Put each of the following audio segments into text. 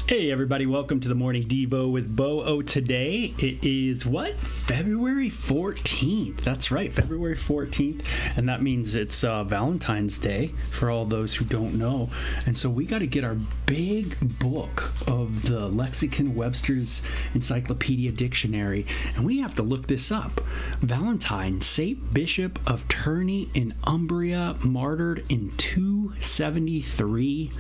Hey everybody, welcome to the Morning Devo with Bo. Oh, today it is what? February 14th. That's right, February 14th. And that means it's Valentine's Day for all those who don't know. And so we got to get our big book of the Lexicon Webster's Encyclopedia Dictionary. And we have to look this up. Valentine, Saint Bishop of Terni in Umbria, martyred in 273.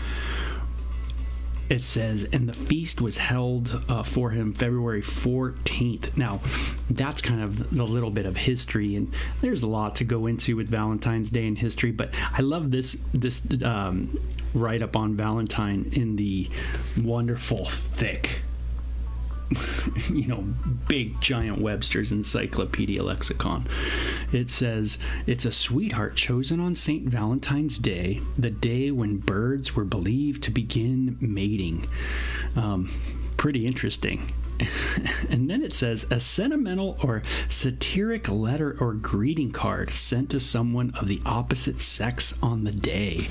It says, and the feast was held for him February 14th. Now, that's kind of the little bit of history, and there's a lot to go into with Valentine's Day in history, but I love this write-up on Valentine in the wonderful, thick, big giant Webster's Encyclopedia Lexicon. It says, it's a sweetheart chosen on St. Valentine's Day, the day when birds were believed to begin mating. Pretty interesting. And then it says, a sentimental or satiric letter or greeting card sent to someone of the opposite sex on the day.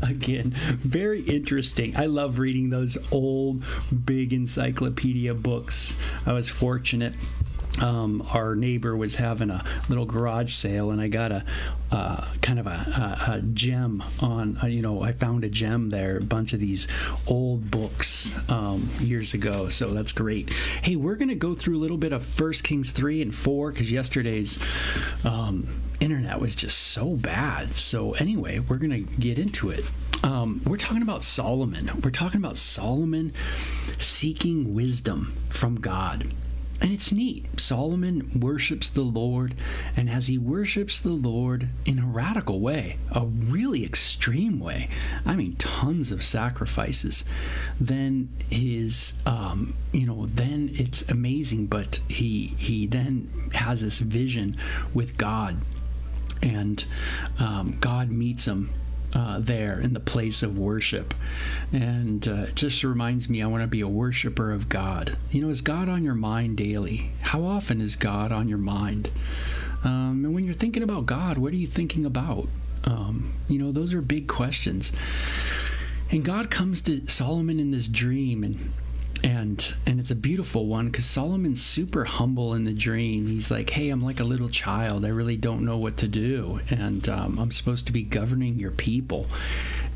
Again, very interesting. I love reading those old, big encyclopedia books. I was fortunate. Our neighbor was having a little garage sale, and I got a kind of a gem on, I found a gem there, a bunch of these old books years ago, so that's great. Hey, we're going to go through a little bit of 1 Kings 3 and 4, because yesterday's internet was just so bad. So anyway, we're going to get into it. We're talking about Solomon. We're talking about Solomon seeking wisdom from God. And it's neat. Solomon worships the Lord, and as he worships the Lord in a radical way, a really extreme way, I mean tons of sacrifices, then then it's amazing. But he then has this vision with God, and God meets him there in the place of worship, and it just reminds me I want to be a worshiper of God. Is God on your mind daily? How often is God on your mind? And when you're thinking about God, what are you thinking about? Those are big questions. And God comes to Solomon in this dream, and it's a beautiful one, because Solomon's super humble in the dream. He's like, hey, I'm like a little child. I really don't know what to do. And I'm supposed to be governing your people.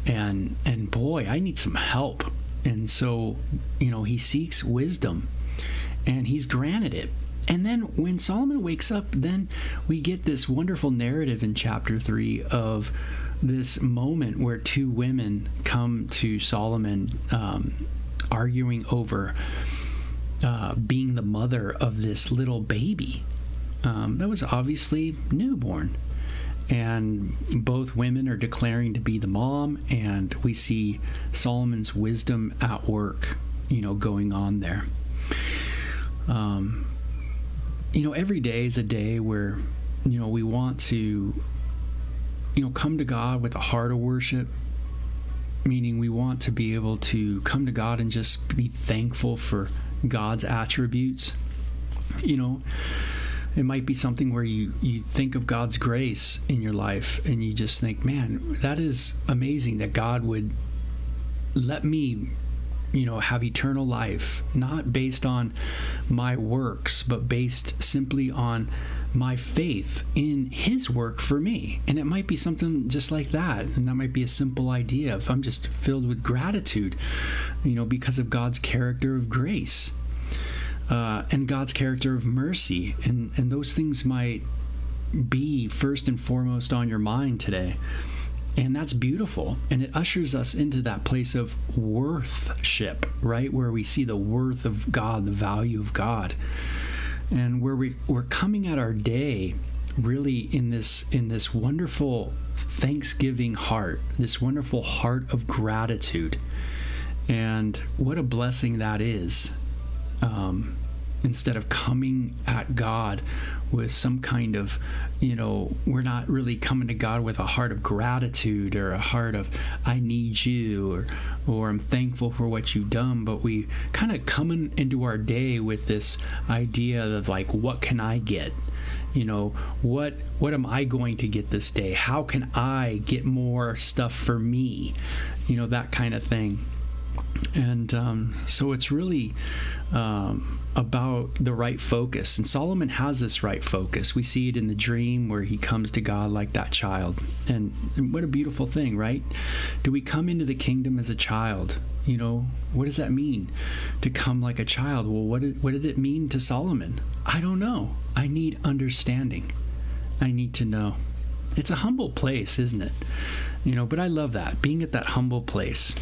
And boy, I need some help. And so, he seeks wisdom, and he's granted it. And then when Solomon wakes up, then we get this wonderful narrative in chapter 3 of this moment where two women come to Solomon, arguing over being the mother of this little baby that was obviously newborn. And both women are declaring to be the mom, and we see Solomon's wisdom at work, going on there. Every day is a day where, we want to, come to God with a heart of worship. Meaning we want to be able to come to God and just be thankful for God's attributes. It might be something where you think of God's grace in your life, and you just think, man, that is amazing that God would let me have eternal life, not based on my works, but based simply on my faith in his work for me. And it might be something just like that. And that might be a simple idea if I'm just filled with gratitude, because of God's character of grace, and God's character of mercy. And those things might be first and foremost on your mind today. And that's beautiful. And it ushers us into that place of worthship, right? Where we see the worth of God, the value of God. And where we're coming at our day really in this wonderful thanksgiving heart, this wonderful heart of gratitude. And what a blessing that is. Instead of coming at God with some kind of, we're not really coming to God with a heart of gratitude or a heart of, I need you, or I'm thankful for what you've done, but we kind of coming into our day with this idea of like, what can I get? What am I going to get this day? How can I get more stuff for me? That kind of thing. And so it's really about the right focus. And Solomon has this right focus. We see it in the dream where he comes to God like that child. And what a beautiful thing, right? Do we come into the kingdom as a child? What does that mean to come like a child? Well, what did it mean to Solomon? I don't know. I need understanding. I need to know. It's a humble place, isn't it? But I love that, being at that humble place.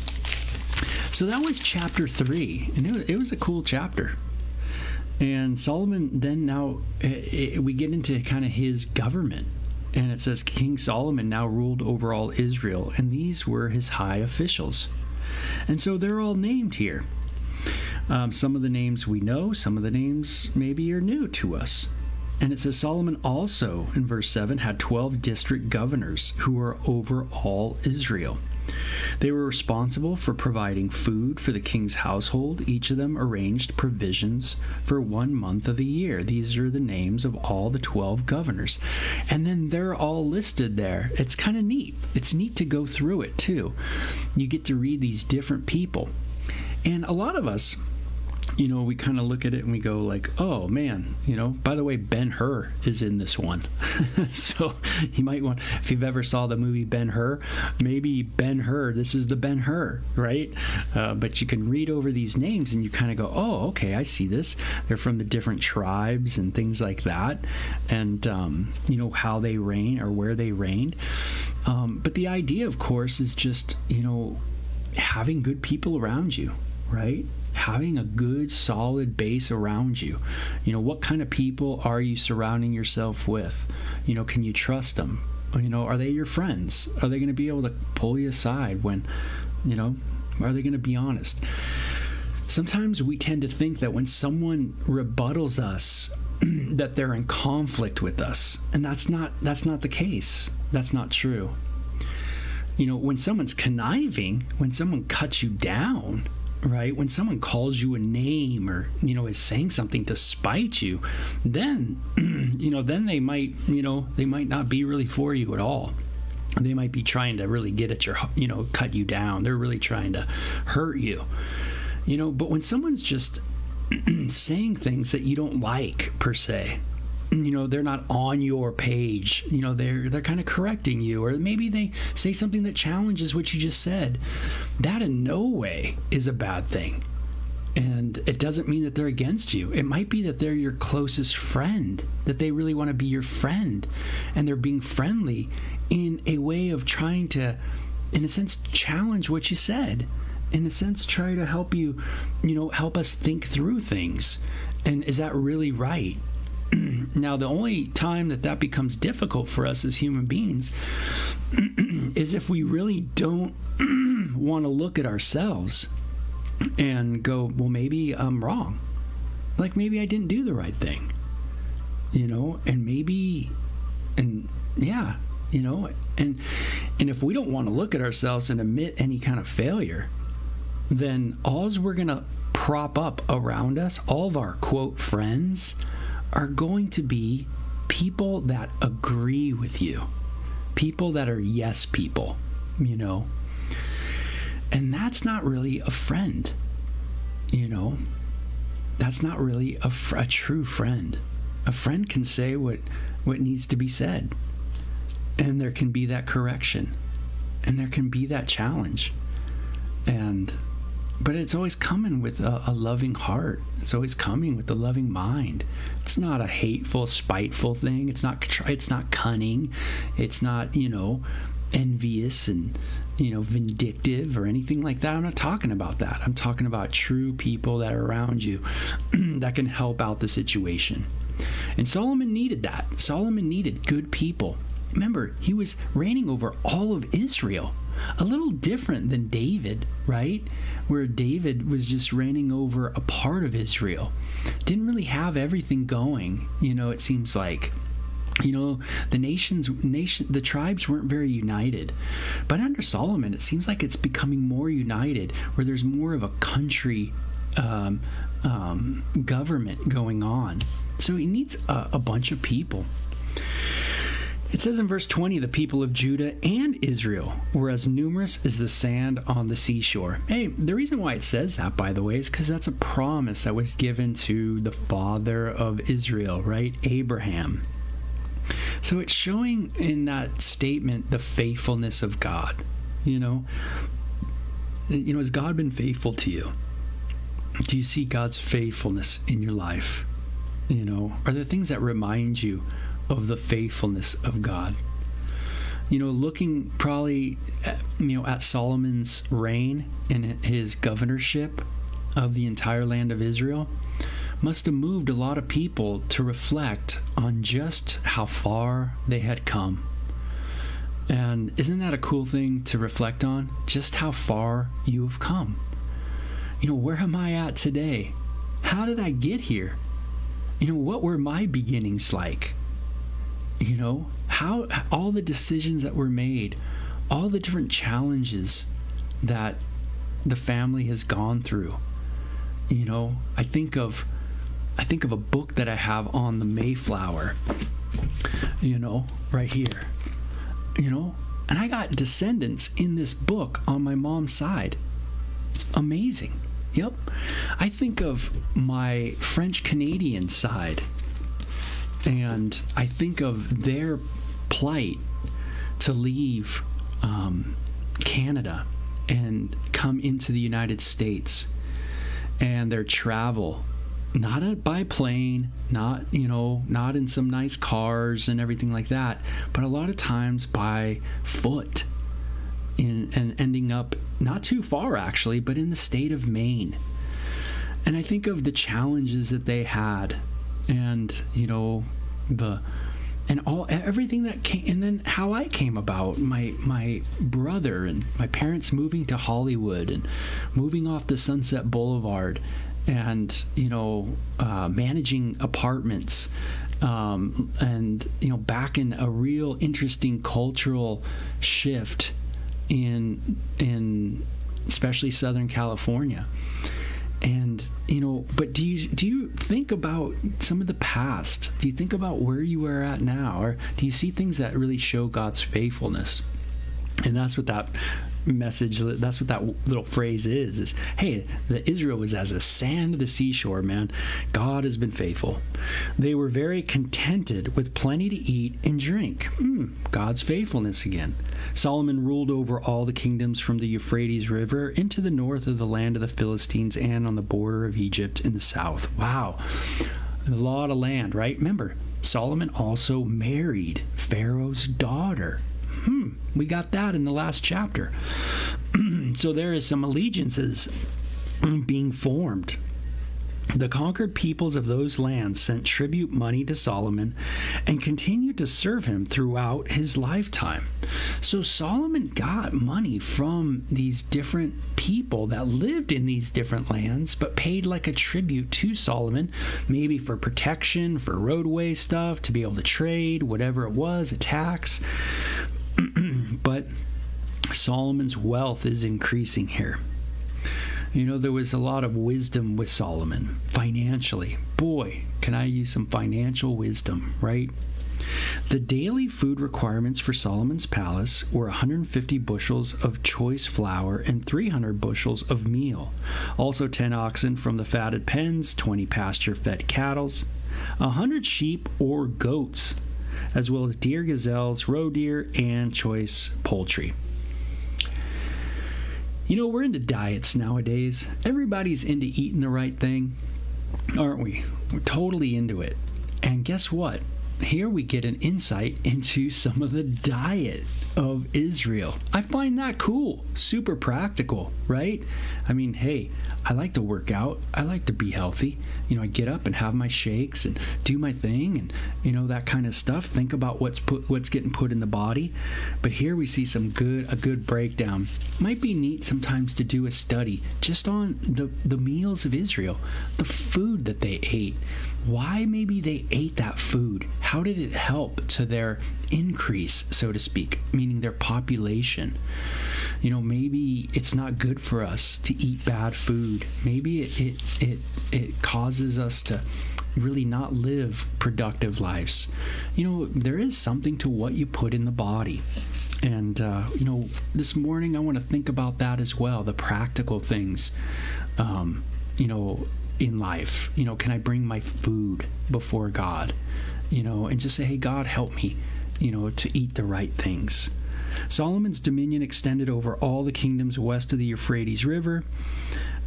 So that was chapter 3, and it was a cool chapter. And Solomon then we get into kind of his government. And it says King Solomon now ruled over all Israel, and these were his high officials. And so they're all named here. Some of the names we know, some of the names maybe are new to us. And it says Solomon also, in verse 7, had 12 district governors who were over all Israel. They were responsible for providing food for the king's household. Each of them arranged provisions for 1 month of the year. These are the names of all the 12 governors. And then they're all listed there. It's kind of neat. It's neat to go through it, too. You get to read these different people. And a lot of us, we kind of look at it and we go like, oh man, by the way, Ben-Hur is in this one. So you might want, if you've ever saw the movie Ben-Hur, maybe Ben-Hur, this is the Ben-Hur, right? But you can read over these names and you kind of go, oh, okay, I see this. They're from the different tribes and things like that. And, how they reign or where they reigned. But the idea, of course, is just, having good people around you, right? Having a good, solid base around you. What kind of people are you surrounding yourself with? Can you trust them? Are they your friends? Are they going to be able to pull you aside when, are they going to be honest? Sometimes we tend to think that when someone rebuttals us, that they're in conflict with us. And that's not the case. That's not true. When someone's conniving, when someone cuts you down, right? When someone calls you a name or, is saying something to spite you, then, then they might not be really for you at all. They might be trying to really get at your, cut you down. They're really trying to hurt you, but when someone's just saying things that you don't like per se, they're not on your page, they're kind of correcting you, or maybe they say something that challenges what you just said. That in no way is a bad thing. And it doesn't mean that they're against you. It might be that they're your closest friend, that they really want to be your friend, and they're being friendly in a way of trying to, in a sense, challenge what you said. In a sense, try to help you, help us think through things. And is that really right? Now, the only time that becomes difficult for us as human beings is if we really don't want to look at ourselves and go, well, maybe I'm wrong. Like, maybe I didn't do the right thing, and if we don't want to look at ourselves and admit any kind of failure, then all's we're going to prop up around us, all of our, quote, friends, are going to be people that agree with you, people that are yes people, and that's not really a friend. you know, that's not really a true friend. A friend can say what needs to be said, and there can be that correction, and there can be that challenge, but it's always coming with a loving heart. It's always coming with a loving mind. It's not a hateful, spiteful thing. It's not cunning. It's not, envious and, vindictive or anything like that. I'm not talking about that. I'm talking about true people that are around you that can help out the situation. And Solomon needed that. Solomon needed good people. Remember, he was reigning over all of Israel. A little different than David, right? Where David was just reigning over a part of Israel. Didn't really have everything going, it seems like. The tribes weren't very united. But under Solomon, it seems like it's becoming more united, where there's more of a country government going on. So he needs a bunch of people. It says in verse 20, the people of Judah and Israel were as numerous as the sand on the seashore. Hey, the reason why it says that, by the way, is because that's a promise that was given to the father of Israel, right? Abraham. So it's showing in that statement the faithfulness of God. Has God been faithful to you? Do you see God's faithfulness in your life? Are there things that remind you of the faithfulness of God? Looking probably at Solomon's reign and his governorship of the entire land of Israel must have moved a lot of people to reflect on just how far they had come. And isn't that a cool thing to reflect on? Just how far you have come. Where am I at today? How did I get here? What were my beginnings like? How all the decisions that were made, all the different challenges that the family has gone through. I think of a book that I have on the Mayflower, right here, and I got descendants in this book on my mom's side. Amazing. Yep. I think of my French Canadian side, and I think of their plight to leave Canada and come into the United States, and their travel, not by plane, not in some nice cars and everything like that, but a lot of times by foot, and ending up not too far actually, but in the state of Maine. And I think of the challenges that they had, and everything that came, and then how I came about, my brother and my parents moving to Hollywood and moving off the Sunset Boulevard, and managing apartments, and back in a real interesting cultural shift in especially Southern California. And but do you think about some of the past? Do you think about where you are at now, or do you see things that really show God's faithfulness? And that's what that message, that's what that little phrase is hey, the Israel was as the sand of the seashore, man. God has been faithful. They were very contented with plenty to eat and drink. God's faithfulness again. Solomon ruled over all the kingdoms from the Euphrates River into the north of the land of the Philistines and on the border of Egypt in the south. Wow. A lot of land, right? Remember, Solomon also married Pharaoh's daughter. We got that in the last chapter. So there is some allegiances being formed. The conquered peoples of those lands sent tribute money to Solomon and continued to serve him throughout his lifetime. So Solomon got money from these different people that lived in these different lands, but paid like a tribute to Solomon, maybe for protection, for roadway stuff, to be able to trade, whatever it was, a tax. But Solomon's wealth is increasing here. There was a lot of wisdom with Solomon financially. Boy, can I use some financial wisdom, right? The daily food requirements for Solomon's palace were 150 bushels of choice flour and 300 bushels of meal. Also 10 oxen from the fatted pens, 20 pasture-fed cattle, 100 sheep or goats, as well as deer, gazelles, roe deer, and choice poultry. You know, we're into diets nowadays. Everybody's into eating the right thing, aren't we? We're totally into it. And guess what? Here we get an insight into some of the diet of Israel. I find that cool. Super practical, right? I mean, hey, I like to work out. I like to be healthy. You know, I get up and have my shakes and do my thing and, you know, that kind of stuff. Think about what's getting put in the body. But here we see a good breakdown. Might be neat sometimes to do a study just on the meals of Israel, the food that they ate. Why maybe they ate that food? How did it help to their increase, so to speak, meaning their population? You know, maybe it's not good for us to eat bad food. Maybe it causes us to really not live productive lives. You know, there is something to what you put in the body. And, you know, this morning I want to think about that as well, the practical things, you know, in life. You know, can I bring my food before God? You know, and just say, hey, God, help me, you know, to eat the right things. Solomon's dominion extended over all the kingdoms west of the Euphrates River,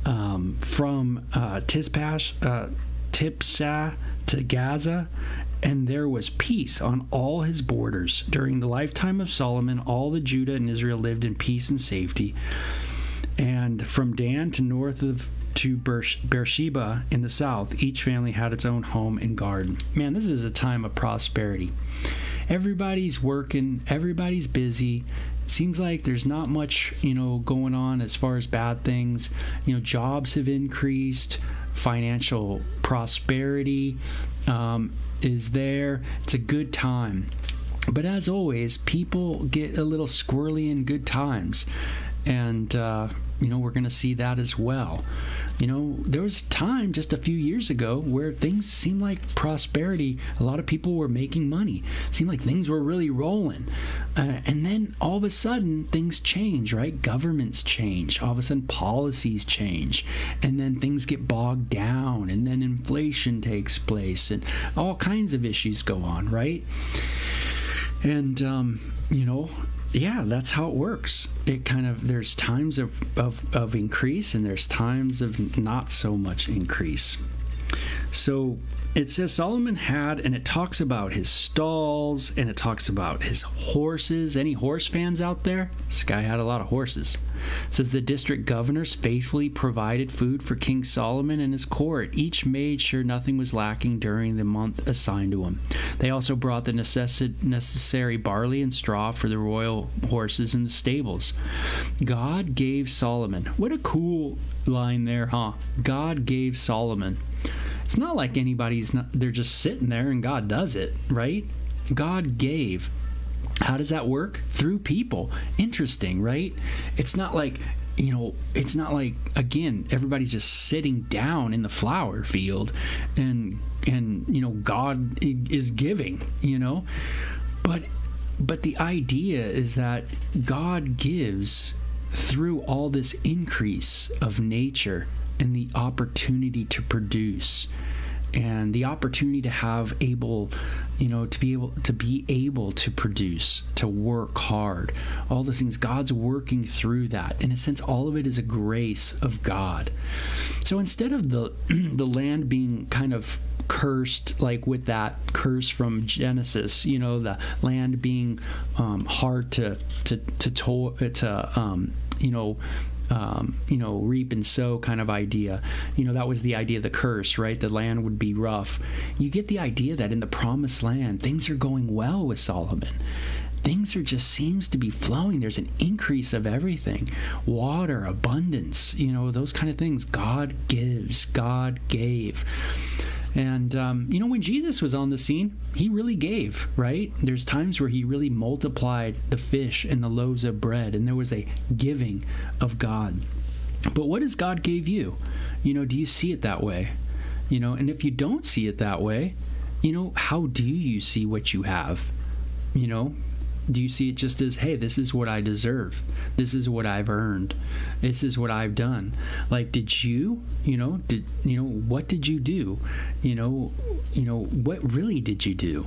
from Tipsah to Gaza, and there was peace on all his borders. During the lifetime of Solomon, all the Judah and Israel lived in peace and safety. And from Dan to Beersheba in the south, each family had its own home and garden. Man, this is a time of prosperity. Everybody's working, everybody's busy. It seems like there's not much, you know, going on as far as bad things. You know, jobs have increased, financial prosperity is there. It's a good time. But as always, people get a little squirrely in good times. And, you know, we're going to see that as well. You know, there was a time just a few years ago where things seemed like prosperity. A lot of people were making money. It seemed like things were really rolling. And then all of a sudden, things change, right? Governments change. All of a sudden, policies change. And then things get bogged down. And then inflation takes place. And all kinds of issues go on, right? And, you know, yeah, that's how it works. It kind of, there's times of increase and there's times of not so much increase. So it says Solomon had, and it talks about his stalls and it talks about his horses. Any horse fans out there? This guy had a lot of horses. It says the district governors faithfully provided food for King Solomon and his court. Each made sure nothing was lacking during the month assigned to him. They also brought the necessary barley and straw for the royal horses in the stables. God gave Solomon. What a cool line there, huh? God gave Solomon. It's not like they're just sitting there and God does it, right? God gave. How does that work? Through people. Interesting, right? It's not like, you know, it's not like, again, everybody's just sitting down in the flower field and you know, God is giving, you know? But the idea is that God gives through all this increase of nature and the opportunity to produce and the opportunity to have to be able to produce, to work hard, all those things. God's working through that. In a sense, all of it is a grace of God. So instead of the land being kind of cursed, like with that curse from Genesis, you know, the land being hard to reap and sow kind of idea. You know, that was the idea of the curse, right? The land would be rough. You get the idea that in the promised land, things are going well with Solomon. Things are just seems to be flowing. There's an increase of everything. Water, abundance, you know, those kind of things. God gives, God gave. And, you know, when Jesus was on the scene, he really gave, right? There's times where he really multiplied the fish and the loaves of bread, and there was a giving of God. But what does God give you? You know, do you see it that way? You know, and if you don't see it that way, how do you see what you have? Do you see it just as, hey, this is what I deserve, this is what I've earned, this is what I've done? Like, did you what did you do? What really did you do?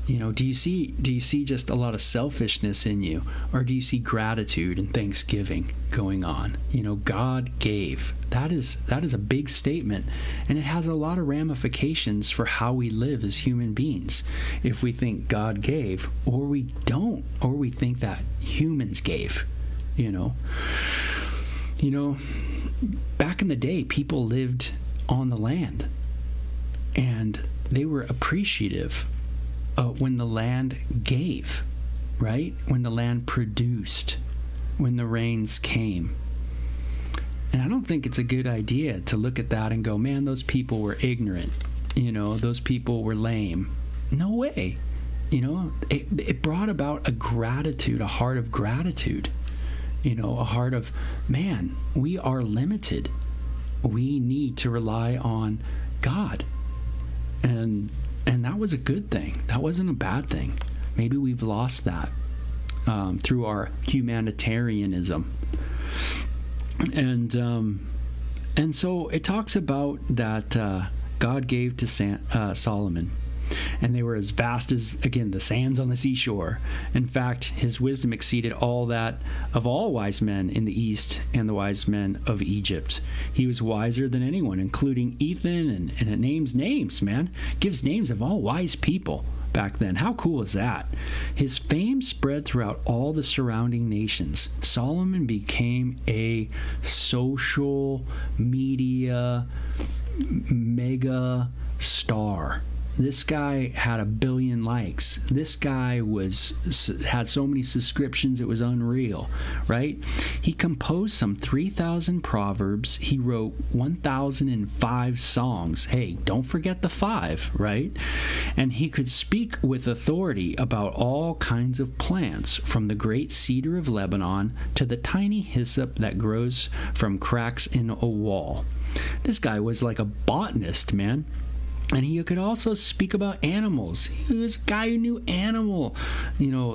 Do you see just a lot of selfishness in you, or do you see gratitude and thanksgiving going on? God gave. That is a big statement, and it has a lot of ramifications for how we live as human beings. If we think God gave, or we don't, or we think that humans gave, back in the day, people lived on the land, and they were appreciative when the land gave, right? When the land produced, when the rains came. And I don't think it's a good idea to look at that and go, man, those people were ignorant. Those people were lame. No way. It brought about a gratitude, a heart of gratitude. A heart of, man, we are limited. We need to rely on God. And that was a good thing. That wasn't a bad thing. Maybe we've lost that through our humanitarianism. And so it talks about that God gave to Solomon. And they were as vast as, again, the sands on the seashore. In fact, his wisdom exceeded all that of all wise men in the East and the wise men of Egypt. He was wiser than anyone, including Ethan, and it names names, man. Gives names of all wise people back then. How cool is that? His fame spread throughout all the surrounding nations. Solomon became a social media mega star. This guy had 1 billion likes. This guy had so many subscriptions, it was unreal, right? He composed some 3,000 proverbs. He wrote 1,005 songs. Hey, don't forget the 5, right? And he could speak with authority about all kinds of plants, from the great cedar of Lebanon to the tiny hyssop that grows from cracks in a wall. This guy was like a botanist, man. And he could also speak about animals. He was a guy who knew animal,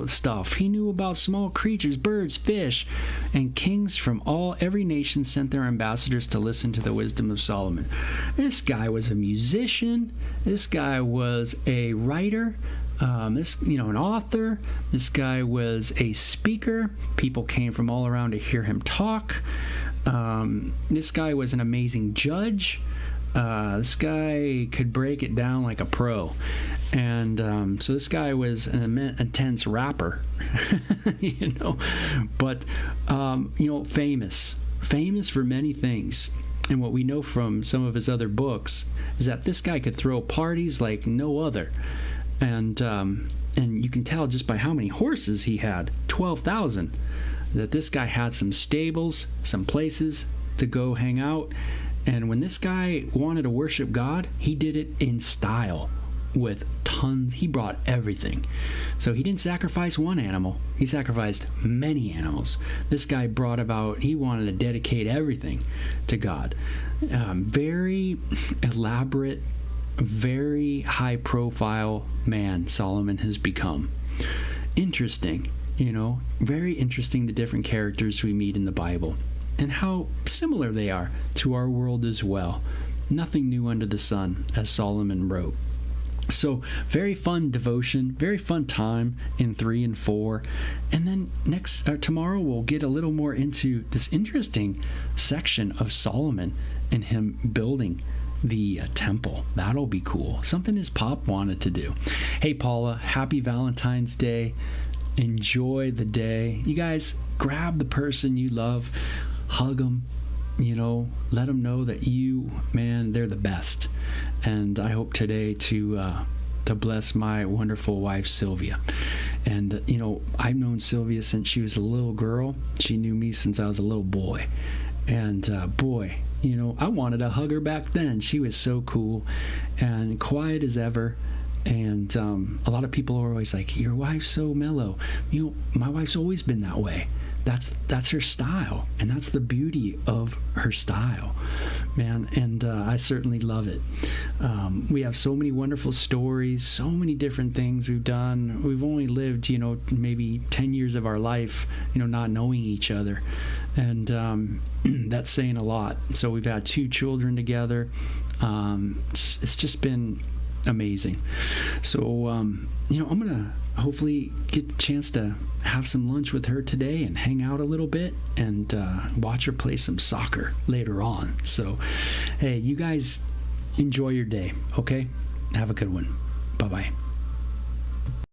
stuff. He knew about small creatures, birds, fish, and kings from every nation sent their ambassadors to listen to the wisdom of Solomon. This guy was a musician. This guy was a writer. An author. This guy was a speaker. People came from all around to hear him talk. This guy was an amazing judge. This guy could break it down like a pro. And so this guy was an intense rapper, but, famous for many things. And what we know from some of his other books is that this guy could throw parties like no other. And you can tell just by how many horses he had, 12,000, that this guy had some stables, some places to go hang out. And when this guy wanted to worship God, he did it in style with tons. He brought everything. So he didn't sacrifice one animal. He sacrificed many animals. This guy he wanted to dedicate everything to God. Very elaborate, very high profile man Solomon has become. Interesting, very interesting, the different characters we meet in the Bible, and how similar they are to our world as well. Nothing new under the sun, as Solomon wrote. So, very fun devotion, very fun time in 3 and 4. And then tomorrow we'll get a little more into this interesting section of Solomon and him building the temple. That'll be cool. Something his pop wanted to do. Hey, Paula, happy Valentine's Day. Enjoy the day. You guys, grab the person you love. Hug them, let them know that they're the best. And I hope today to bless my wonderful wife, Sylvia. And, I've known Sylvia since she was a little girl. She knew me since I was a little boy. And, I wanted to hug her back then. She was so cool and quiet as ever. And a lot of people are always like, your wife's so mellow. My wife's always been that way. that's her style, and that's the beauty of her style, man. And I certainly love it. We have so many wonderful stories, so many different things we've done. We've only lived, maybe 10 years of our life, not knowing each other, and that's saying a lot. So we've had 2 children together. It's just been amazing. So I'm gonna hopefully get the chance to have some lunch with her today and hang out a little bit and watch her play some soccer later on. So hey, you guys enjoy your day, okay? Have a good one. Bye-bye.